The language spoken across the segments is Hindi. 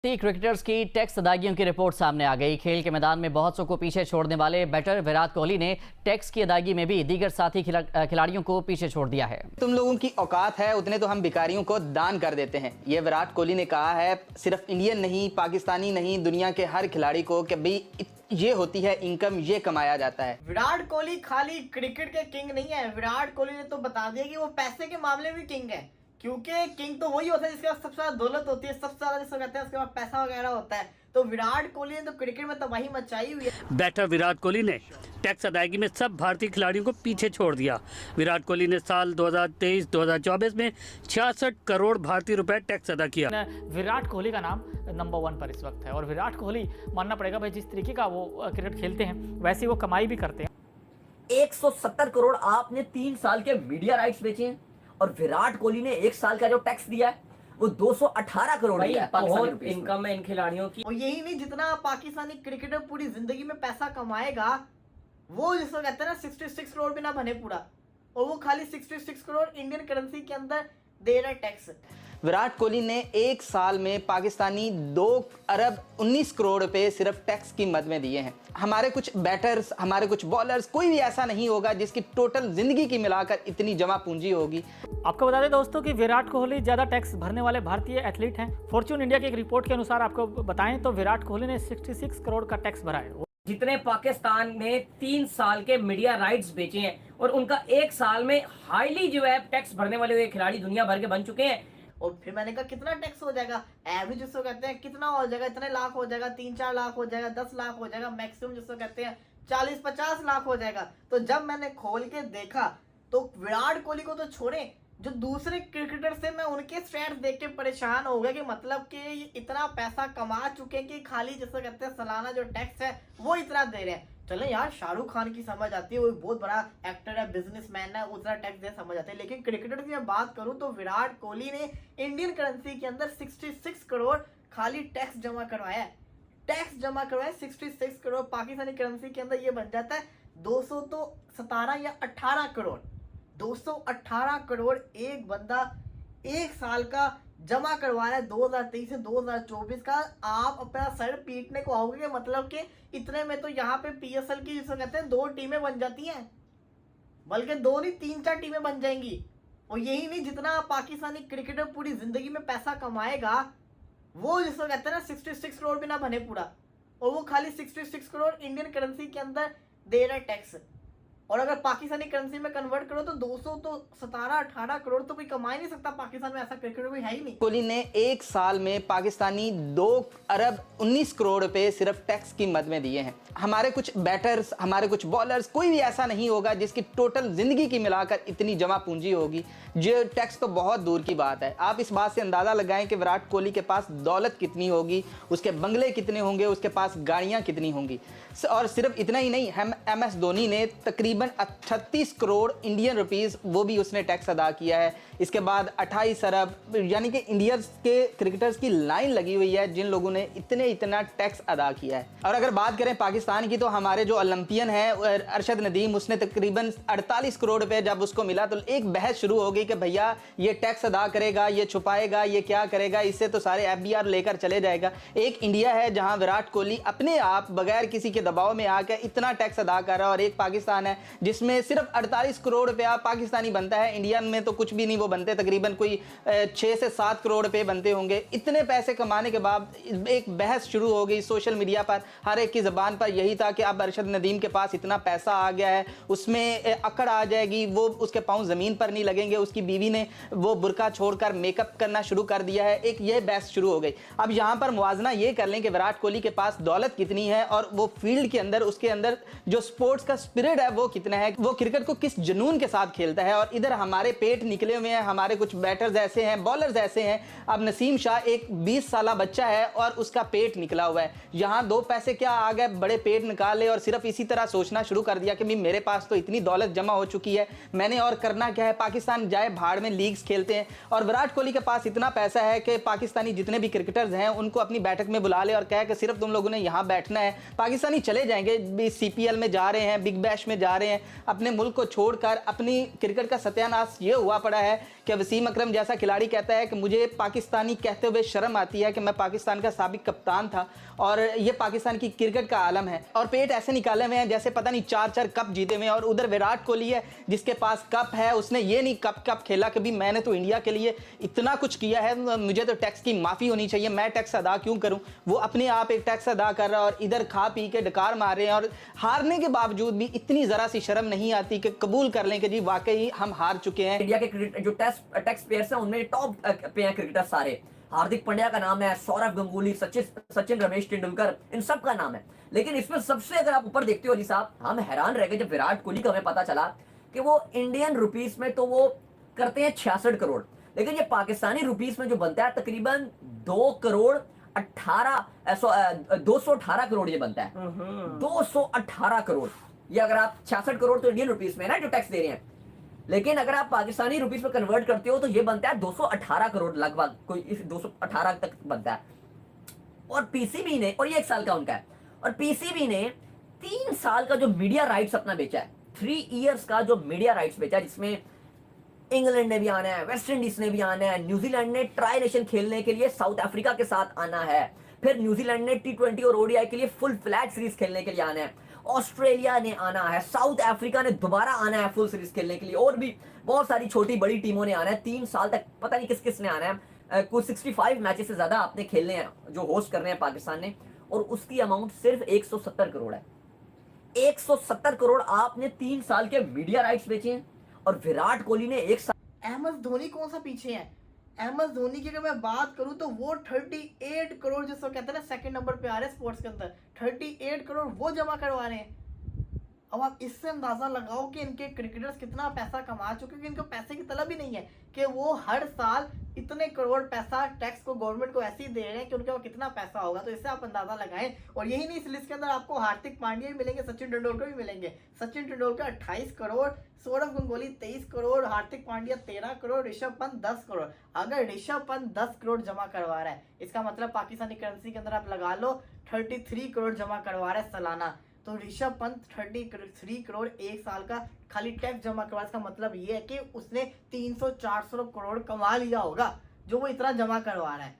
क्रिकेटर्स की टैक्स अदायगियों की रिपोर्ट सामने आ गई। खेल के मैदान में बहुत सौ को पीछे छोड़ने वाले बैटर विराट कोहली ने टैक्स की अदायगी में भी दीगर साथी खिलाड़ियों को पीछे छोड़ दिया है। तुम लोगों की औकात है उतने तो हम भिखारियों को दान कर देते हैं। ये विराट कोहली ने कहा है, सिर्फ इंडियन नहीं, पाकिस्तानी नहीं, दुनिया के हर खिलाड़ी को कि भाई ये होती है इनकम, ये कमाया जाता है। विराट कोहली खाली क्रिकेट के किंग नहीं है। विराट कोहली ने तो बता दिया कि वो पैसे के मामले में किंग है, क्योंकि किंग तो वही होता है जिसके पास सबसे ज्यादा दौलत होती है, सबसे ज्यादा जिसको कहते हैं उसके पास पैसा वगैरह होता है। तो विराट कोहली ने तो क्रिकेट में तबाही मचाई हुई है। बैटर विराट कोहली ने टैक्स अदायगी में सब भारतीय खिलाड़ियों को पीछे छोड़ दिया। विराट कोहली ने साल 2023-2024 में 66 करोड़ भारतीय रुपए टैक्स अदा किया। विराट कोहली का नाम नंबर 1 पर इस वक्त है और विराट कोहली मानना पड़ेगा भाई, जिस तरीके का वो क्रिकेट खेलते हैं वैसे वो कमाई भी करते हैं। 170 करोड़ आपने 3 साल के मीडिया राइट्स बेचे हैं और विराट कोहली ने 1 साल का जो टैक्स दिया है वो 218 करोड़ दिया है बहुत इनकम है इन खिलाड़ियों की। और यही नहीं, जितना पाकिस्तानी क्रिकेटर पूरी जिंदगी में पैसा कमाएगा वो जिसको कहते हैं ना 66 करोड़ भी ना बने पूरा, और वो खाली 66 करोड़ इंडियन करेंसी के अंदर दे रहा है टैक्स। विराट कोहली ने एक साल में पाकिस्तानी 2 अरब 19 करोड़ रुपए सिर्फ टैक्स की मद में दिए हैं। हमारे कुछ बैटर्स, हमारे कुछ बॉलर्स, कोई भी ऐसा नहीं होगा जिसकी टोटल जिंदगी की मिलाकर इतनी जमा पूंजी होगी। आपको बता दें दोस्तों कि विराट कोहली ज्यादा टैक्स भरने वाले भारतीय एथलीट हैं। फॉर्च्यून इंडिया की एक रिपोर्ट के अनुसार आपको बताएं तो विराट कोहली ने 66 करोड़ का टैक्स भरा है। जितने पाकिस्तान ने 3 साल के मीडिया राइट्स बेचे हैं और उनका 1 साल में हाईली जो है टैक्स भरने वाले हुए खिलाड़ी दुनिया भर के बन चुके हैं। और फिर मैंने कहा कितना टैक्स हो जाएगा, एवरेज जिसको कहते हैं कितना हो जाएगा, इतने लाख हो जाएगा, 3-4 लाख हो जाएगा, 10 लाख हो जाएगा, मैक्सिमम जिसको कहते हैं 40-50 लाख हो जाएगा। तो जब मैंने खोल के देखा तो विराट कोहली को तो छोड़े, जो दूसरे क्रिकेटर से मैं उनके स्टैट्स देख के परेशान हो गया कि मतलब कि ये इतना पैसा कमा चुके हैं कि खाली जिसको कहते हैं सालाना जो टैक्स है वो इतना दे रहे हैं। चले यार, शाहरुख खान की समझ आती है, वो बहुत बड़ा एक्टर है, बिजनेसमैन है, उतना टैक्स दे समझ आती है। लेकिन क्रिकेटर की मैं बात करूं तो विराट कोहली ने इंडियन करेंसी के अंदर 66 करोड़ खाली टैक्स जमा करवाया है। टैक्स जमा करवाया 66 करोड़, पाकिस्तानी करेंसी के अंदर ये बन जाता है 217 या 18 करोड़। 218 करोड़ एक बंदा 1 साल का जमा करवा रहा है 2023 से 2024 का। आप अपना सर पीटने को आओगे कि मतलब कि इतने में तो यहाँ पे पीएसएल की जिसको कहते हैं 2 टीमें बन जाती हैं, बल्कि 2 नहीं 3-4 टीमें बन जाएंगी। और यही नहीं, जितना पाकिस्तानी क्रिकेटर पूरी जिंदगी में पैसा कमाएगा वो जिसको कहते हैं ना 66 करोड़ भी ना बने पूरा, और वो खाली 66 करोड़ इंडियन करेंसी के अंदर दे रहा है टैक्स। और अगर पाकिस्तानी करेंसी में कन्वर्ट करो तो 217-18 करोड़ तो कोई कमा ही नहीं सकता। पाकिस्तान में ऐसा क्रिकेटर कोई है ही नहीं। कोहली ने एक साल में पाकिस्तानी 2 अरब 19 करोड़ रुपए सिर्फ टैक्स की मद में दिए हैं। हमारे कुछ बैटर्स, हमारे कुछ बॉलर्स, कोई भी ऐसा नहीं होगा जिसकी टोटल जिंदगी की मिलाकर इतनी जमा पूंजी होगी। जो टैक्स तो बहुत दूर की बात है। आप इस बात से अंदाजा लगाएं कि विराट कोहली के पास दौलत कितनी होगी, उसके बंगले कितने होंगे, उसके पास गाड़ियां कितनी होंगी। और सिर्फ इतना ही नहीं, हम MS धोनी ने तकरीबन 38 करोड़ इंडियन रुपीस वो भी उसने टैक्स अदा किया है। इसके बाद 28 अरब, यानी कि इंडिया के क्रिकेटर्स की लाइन लगी हुई है जिन लोगों ने इतना टैक्स अदा किया है। और अगर बात करें पाकिस्तान की तो हमारे जो ओलंपियन है अरशद नदीम, उसने तकरीबन 48 करोड़ रुपए जब उसको मिला तो एक बहस शुरू हो गई कि भैया ये टैक्स अदा करेगा, ये छुपाएगा, ये क्या करेगा, इससे तो सारे FBR लेकर चले जाएगा। एक इंडिया है जहां विराट कोहली अपने आप बगैर किसी के दबाव में आकर इतना टैक्स अदा कर रहा है, और एक पाकिस्तान है जिसमें सिर्फ 48 करोड़ रुपया पाकिस्तानी बनता है। इंडिया में तो कुछ भी नहीं वो बनते, तकरीबन कोई 6 से 7 करोड़ रुपए बनते होंगे। इतने पैसे कमाने के बाद एक बहस शुरू हो गई सोशल मीडिया पर, हर एक की जबान पर यही था कि अब अरशद नदीम के पास इतना पैसा आ गया है, उसमें अकड़ आ जाएगी, वो उसके पांव जमीन पर नहीं लगेंगे। उसकी बीवी ने वो बुरका छोड़कर मेकअप करना शुरू कर दिया है। एक ये बहस शुरू हो गई। अब यहां पर मुआवजा ये कर लें कि विराट कोहली के पास दौलत कितनी है और वो फील्ड के अंदर, उसके अंदर जो स्पोर्ट्स का स्पिरिट है वो कितना है, वो क्रिकेट को किस जुनून के साथ खेलता है। और इधर हमारे पेट निकले हुए हैं, हमारे कुछ बैटर्स ऐसे हैं, बॉलर्स ऐसे हैं। अब नसीम शाह एक 20 साल बच्चा है और उसका पेट निकला हुआ है। यहां 2 पैसे क्या आ गए, बड़े पेट निकाले और सिर्फ इसी तरह सोचना शुरू कर दिया कि मेरे पास तो इतनी दौलत जमा हो चुकी है, मैंने और करना क्या है। पाकिस्तान जाए भाड़ में, लीग्स खेलते हैं। और विराट कोहली के पास इतना पैसा है कि पाकिस्तानी जितने भी क्रिकेटर्स हैं उनको अपनी बैठक में बुला ले और कहे कि सिर्फ तुम लोगों ने यहां बैठना है। पाकिस्तानी चले जाएंगे, CPL में जा रहे हैं, बिग बैश में जा रहे हैं। रहे हैं। अपने मुल्क को छोड़कर अपनी क्रिकेट का सत्यानाश ये हुआ पड़ा है कि वसीम अकरम जैसा खिलाड़ी कहता है कि मुझे पाकिस्तानी कहते हुए शर्म आती है कि मैं पाकिस्तान का साबिक कप्तान था और ये पाकिस्तान की क्रिकेट का आलम है। और पेट ऐसे निकाले हुए हैं जैसे पता नहीं 4-4 कप जीते हुए हैं। और उधर विराट कोहली है जिसके पास कप है, उसने ये नहीं कप खेला कभी, मैंने तो इंडिया के लिए इतना कुछ किया है, मुझे तो टैक्स की माफ़ी होनी चाहिए, मैं टैक्स अदा क्यों करूं। वो अपने आप एक टैक्स अदा कर रहा है और इधर खा पी के डकार मार रहे हैं और हारने के बावजूद भी इतनी ज़रा सी शर्म नहीं आती कि कबूल कर लें कि जी वाकई हम हार चुके हैं। इंडिया के क्रिकेट जो टैक्स पेयर्स हैं उनमें टॉप पे हैं क्रिकेटर सारे। हार्दिक पांड्या का नाम है, सौरव गंगुली, सचिन रमेश तेंदुलकर, इन सब का नाम है। लेकिन इसमें सबसे अगर आप ऊपर देखते हो अली साहब, हम हैरान रह गए जब विराट कोहली का हमें पता चला कि वो इंडियन रुपीस में तो वो करते हैं 66 करोड़, लेकिन ये पाकिस्तानी रुपीस में जो बनता है तकरीबन 218 करोड़ ये बनता है। 218 करोड़, ये अगर आप 66 करोड़ तो इंडियन रुपीस में ना जो टैक्स दे रहे हैं, लेकिन अगर आप पाकिस्तानी रुपीस में कन्वर्ट करते हो तो ये बनता है 218 करोड़ लगभग, कोई इस 218 तक बनता है। और पीसीबी ने, और ये 1 साल का उनका है, और पीसीबी ने 3 साल का जो मीडिया राइट्स अपना बेचा है, 3 इयर्स का जो मीडिया राइट्स बेचा है, जिसमें इंग्लैंड ने भी आना है, वेस्ट इंडीज ने भी आना है, न्यूजीलैंड ने ट्राई नेशन खेलने के लिए साउथ अफ्रीका के साथ आना है, फिर न्यूजीलैंड ने T20 और ओडीआई के लिए फुल फ्लैट सीरीज खेलने के लिए आना है, ऑस्ट्रेलिया ने आना है, साउथ अफ्रीका ने दोबारा आना है फुल सीरीज खेलने के लिए, और भी बहुत सारी छोटी बड़ी टीमों ने आना है। 3 साल तक पता नहीं किस किस ने आना है, कुछ 65 मैचेस से ज्यादा आपने खेलने हैं जो होस्ट कर रहे हैं पाकिस्तान ने, और उसकी अमाउंट सिर्फ 170 करोड़ है। 170 करोड़ आपने 3 साल के मीडिया राइट्स बेचे हैं। और विराट कोहली ने 1 साल, एम एस धोनी कौन सा पीछे है? एम एस धोनी की अगर मैं बात करूं तो वो 38 करोड़ जिसको कहते हैं ना सेकंड नंबर पे आ रहे हैं स्पोर्ट्स के अंदर, 38 करोड़ वो जमा करवा रहे हैं। अब आप इससे अंदाजा लगाओ कि इनके क्रिकेटर्स कितना पैसा कमा चुके हैं, कि इनको पैसे की तलब ही नहीं है कि वो हर साल इतने करोड़ पैसा टैक्स को गवर्नमेंट को ऐसे ही दे रहे हैं कि उनके पास कितना पैसा होगा। तो इससे आप अंदाजा लगाएं। और यही नहीं, इस लिस्ट के अंदर आपको हार्दिक पांड्या भी मिलेंगे, सचिन तेंदुलकर भी मिलेंगे। सचिन तेंदुलकर 28 करोड़, सौरव गंगुली 23 करोड़, हार्दिक पांड्या 13 करोड़, ऋषभ पंत 10 करोड़। अगर ऋषभ पंत 10 करोड़ जमा करवा रहा है, इसका मतलब पाकिस्तानी करेंसी के अंदर आप लगा लो 33 करोड़ जमा करवा रहा है सालाना। तो ऋषभ पंत 33 करोड़ 1 साल का खाली टैक्स जमा करवा, इसका मतलब ये है कि उसने 300-400 करोड़ कमा लिया होगा जो वो इतना जमा करवा रहा है।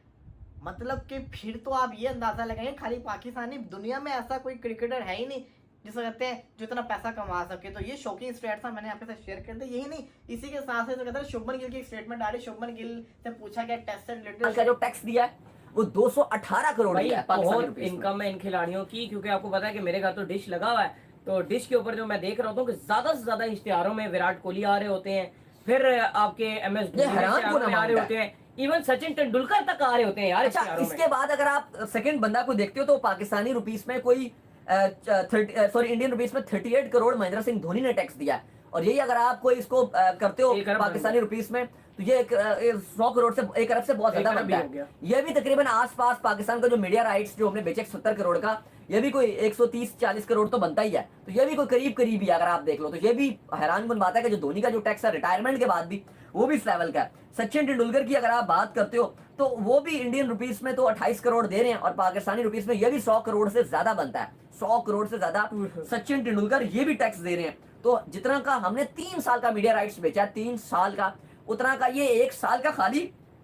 मतलब कि फिर तो आप ये अंदाजा लगाएंगे खाली पाकिस्तानी, दुनिया में ऐसा कोई क्रिकेटर है ही नहीं जिसे कहते हैं जो इतना पैसा कमा सके। तो ये शॉकिंग स्टेट था, मैंने आपके साथ शेयर कर दिया। यही नहीं, इसी के साथ से कहते हैं शुभमन गिल की एक स्टेटमेंट आ रही है। शुभमन गिल से पूछा गया टेस्ट से रिलेटेड का जो टैक्स दिया है वो 218 करोड़ दिया है पाकिस्तानी बहुत रुपीस में। इनकम है इन खिलाड़ियों की, क्योंकि आपको पता है कि मेरे घर तो डिश लगा हुआ है, तो डिश के ऊपर जो मैं देख रहा हूँ कि ज्यादा से ज्यादा इश्तिहारों में विराट कोहली आ रहे होते हैं, फिर आपके एमएस धोनी आ रहे होते हैं, इवन सचिन तेंदुलकर तक आ रहे होते हैं यार। अच्छा, इसके बाद अगर आप सेकंड बंदा को देखते हो तो पाकिस्तानी रुपीस में कोई इंडियन रुपीस में 38 करोड़ महेंद्र सिंह धोनी ने टैक्स दिया है। और यही अगर आप कोई इसको करते हो पाकिस्तानी रुपीस में तो ये 100 करोड़ से 1 अरब से बहुत ज्यादा बनता है। ये भी तकरीबन आसपास पाकिस्तान का जो मीडिया राइट्स जो हमने बेचे 70 करोड़ का, ये भी कोई 130-40 करोड़ तो बनता ही है। तो ये भी कोई करीब ही अगर आप देख लो तो ये भी हैरानकुन बात है कि जो धोनी का जो टैक्स है रिटायरमेंट के बाद भी वो भी इस लेवल का है। सचिन तेंदुलकर की अगर आप बात करते हो तो वो भी इंडियन रुपीस में तो 28 करोड़ दे रहे हैं और पाकिस्तानी रुपीस में ये भी 100 करोड़ से ज्यादा बनता है। 100 करोड़ से ज्यादा सचिन तेंदुलकर ये भी टैक्स दे रहे हैं। तो जितना का हमने 3 साल का मीडिया राइट्स बेचा, 3 साल का, उतना का ये 1 साल का खाली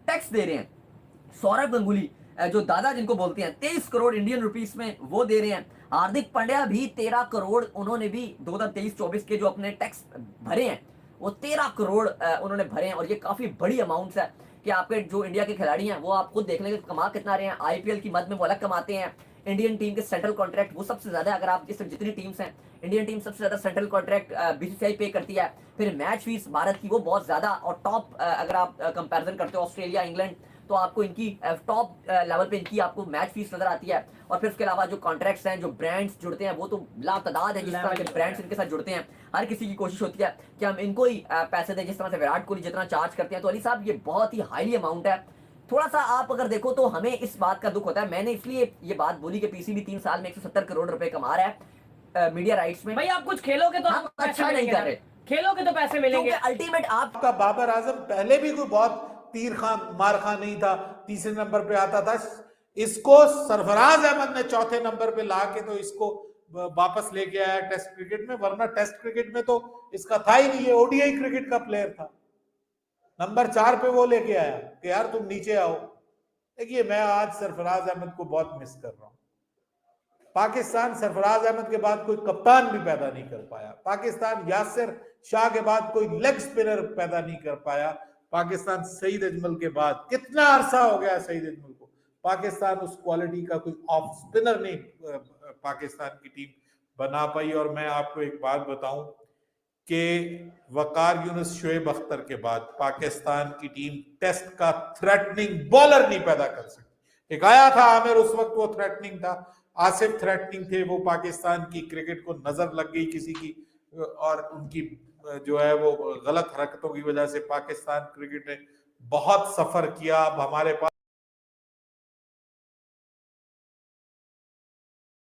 टैक्स दे रहे हैं। सौरव गंगुली जो दादा जिनको बोलते हैं 23 करोड़ इंडियन रुपीस में वो दे रहे हैं। हार्दिक पांड्या भी 13 करोड़ उन्होंने भी 2023-24 के जो अपने टैक्स भरे हैं वो 13 करोड़ उन्होंने भरे हैं। और ये काफी बड़ी अमाउंट्स है कि आपके जो इंडिया के खिलाड़ी हैं वो आप खुद देख लेंगे कमा कितना रहे हैं। आईपीएल की मद में वो अलग कमाते हैं। इंडियन टीम के सेंट्रल कॉन्ट्रैक्ट वो सबसे ज्यादा, अगर आप इस जितनी टीम्स हैं इंडियन टीम सबसे ज्यादा सेंट्रल कॉन्ट्रैक्ट बीसीसीआई पे करती है। फिर मैच फीस भारत की वो बहुत ज्यादा, और टॉप अगर आप कंपैरिजन करते हो ऑस्ट्रेलिया इंग्लैंड तो आपको इनकी टॉप लेवल पे इनकी आपको मैच फीस नजर आती है। और फिर उसके अलावा जो कॉन्ट्रैक्ट्स हैं, जो ब्रांड्स जुड़ते हैं वो तो लातादाद है। जिस तरह के ब्रांड्स इनके साथ जुड़ते हैं हर किसी की कोशिश होती है कि हम इनको ही पैसे दें, जिस तरह से विराट कोहली जितना चार्ज करते हैं। तो अली साहब ये बहुत ही हाईली अमाउंट है। थोड़ा सा आप अगर देखो तो हमें इस बात का दुख होता है। मैंने इसलिए ये बात बोली कि पीसीबी 3 साल में 170 करोड़ रुपए कमा रहा है मीडिया राइट्स में। भाई आप कुछ खेलोगे तो हम अच्छा नहीं कर रहे, खेलोगे तो पैसे मिलेंगे। अल्टीमेट आपका बाबर आजम पहले भी कोई बहुत तीर खां मार खां नहीं था, तीसरे नंबर पे आता था। इसको सरफराज अहमद ने चौथे नंबर पे ला के तो इसको वापस लेके आया टेस्ट क्रिकेट में, वरना टेस्ट क्रिकेट में तो इसका था ही नहीं, ये ओडीआई क्रिकेट का प्लेयर था। नंबर 4 पे वो लेके आया कि यार तुम नीचे आओ। देखिए मैं आज सरफराज अहमद को बहुत मिस कर रहा हूं। पाकिस्तान सरफराज अहमद के बाद कोई कप्तान भी पैदा नहीं कर पाया। पाकिस्तान यासिर शाह के बाद कोई लेग स्पिनर पैदा नहीं कर पाया। पाकिस्तान सईद अजमल के बाद, कितना अरसा हो गया सईद अजमल को, पाकिस्तान उस क्वालिटी का कोई ऑफ स्पिनर नहीं पाकिस्तान की टीम बना पाई। और मैं आपको एक बात बताऊं कि वकार यूनुस, शोएब अख्तर के बाद पाकिस्तान की टीम टेस्ट का थ्रेटनिंग बॉलर नहीं पैदा कर सकती। एक आया था आमिर, उस वक्त वो थ्रेटनिंग था, आसिफ थ्रेटनिंग थे, वो पाकिस्तान की क्रिकेट को नजर लग गई किसी की, और उनकी जो है वो गलत हरकतों की वजह से पाकिस्तान क्रिकेट ने बहुत सफर किया। अब हमारे पास